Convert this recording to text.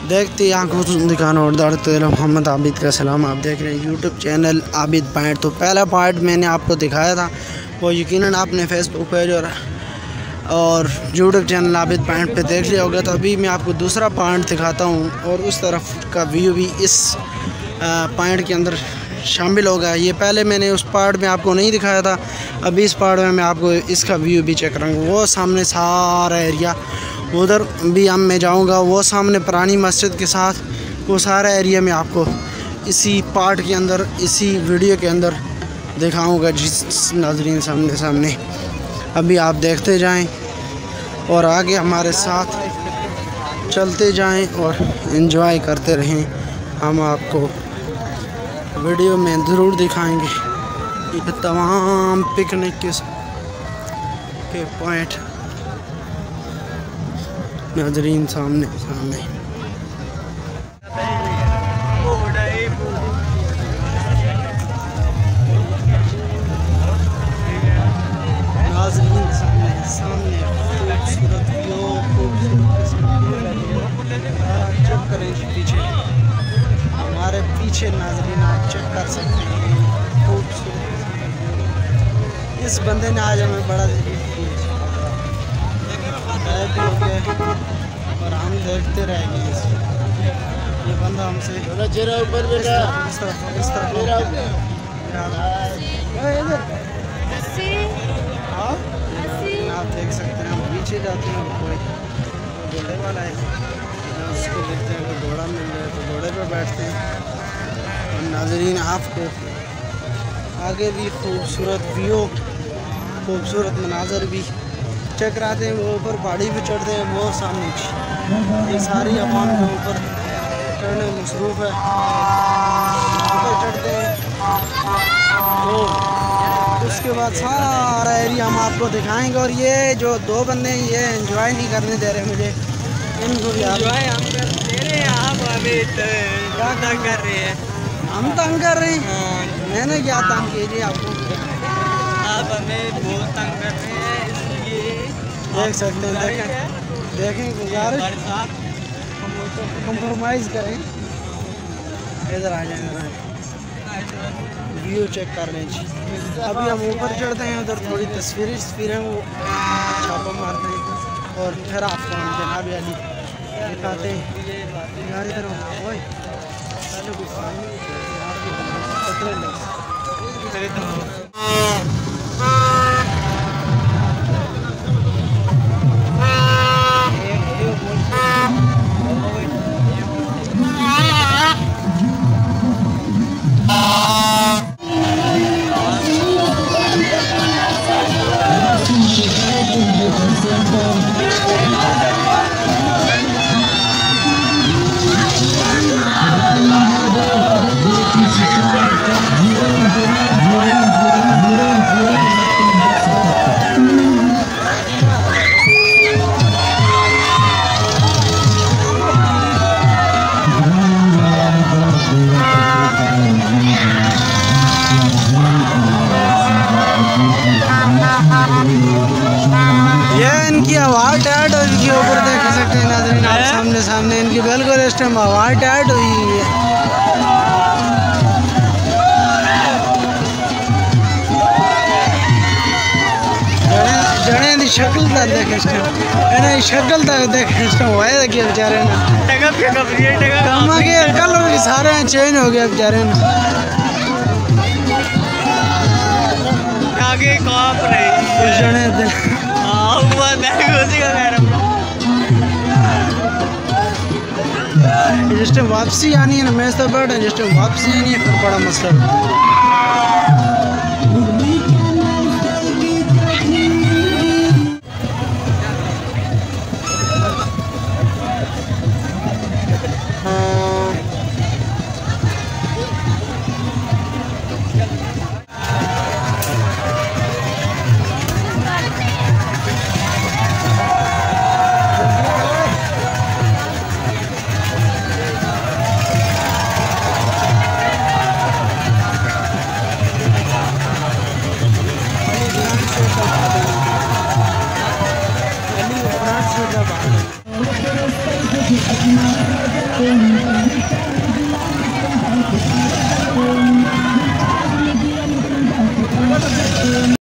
देखते आंखों दिखाना और दौड़ते मोहम्मद आबिद का सलाम। आप देख रहे हैं यूट्यूब चैनल आबिद पॉइंट। तो पहला पार्ट मैंने आपको दिखाया था, वो यकीनन आपने फेसबुक पेज और यूट्यूब चैनल आबिद पॉइंट पे देख लिया होगा। तो अभी मैं आपको दूसरा पॉइंट दिखाता हूँ और उस तरफ का व्यू भी इस पॉइंट के अंदर शामिल होगा। ये पहले मैंने उस पार्ट में आपको नहीं दिखाया था, अभी इस पार्ट में मैं आपको इसका व्यू भी चेक करूँगा। वो सामने सारा एरिया, उधर भी हम मैं जाऊँगा, वो सामने पुरानी मस्जिद के साथ वो सारा एरिया मैं आपको इसी पार्ट के अंदर, इसी वीडियो के अंदर दिखाऊँगा जिस नाज़रीन सामने। अभी आप देखते जाएं और आगे हमारे साथ चलते जाएं और एंजॉय करते रहें। हम आपको वीडियो में ज़रूर दिखाएंगे ये तमाम पिकनिक के पॉइंट नाज़रीन सामने। चेक करें पीछे, हमारे पीछे नाज़रीन आप चेक कर सकते हैं खूबसूरत। इस बंदे ने आज हमें बड़ा और हम देखते रह गए। ये बंदा हमसे ऊपर आप देख सकते हैं। हम पीछे जाते हैं, कोई घोड़े वाला है, उसको देखते हैं, कोई घोड़ा मिल जाए तो घोड़े पर बैठते हैं। और नाज़रीन आपको आगे भी खूबसूरत व्यू, खूबसूरत मनाजर भी चेक कराते हैं। वो ऊपर पहाड़ी भी चढ़ते हैं, वो सामने ये सारी आवाम के ऊपर चढ़ने मसरूफ़ है, ऊपर चढ़ते हैं। तो उसके बाद सारा एरिया हम आपको दिखाएंगे। और ये जो दो बंदे हैं ये एंजॉय नहीं करने दे रहे मुझे, इनको भी एंजॉय हम कर रहे हैं। आप हमें क्या तंग कर रहे हैं? हम तंग कर रहे हैं? मैंने क्या तंग कीजिए आपको? आप हमें बहुत तंग कर रहे हैं, इसलिए देख सकते हैं। देखें गुजारिश, कंप्रोमाइज़ करें, इधर आ जाए, व्यू चेक कर लें जी। अभी हम ऊपर चढ़ते हैं, उधर थोड़ी तस्वीरें वो छापा मारते हैं और फिर आपको हम जनाब अली दिखाते हैं। यार इधर ओए पहले कुछ इनकी आवाज़ टाइट और इनके ऊपर देख सकते हैं नाज़रीन आप सामने इनकी बिल्कुल इस टाइम आवाज़ टाइट हुई है। जने की शक्ल तक देखे इस टाइम, इन्हें शक्ल तक देखे इस टाइम वायदा किया बेचारे ने। कमा के कलर भी सारे चेंज हो गया बेचारे ने। आगे कांप रही जने जिस टाइम वापसी आनी है ना, मैं तो बैठा जिस टाइम वापसी आनी है फिर बड़ा मसला।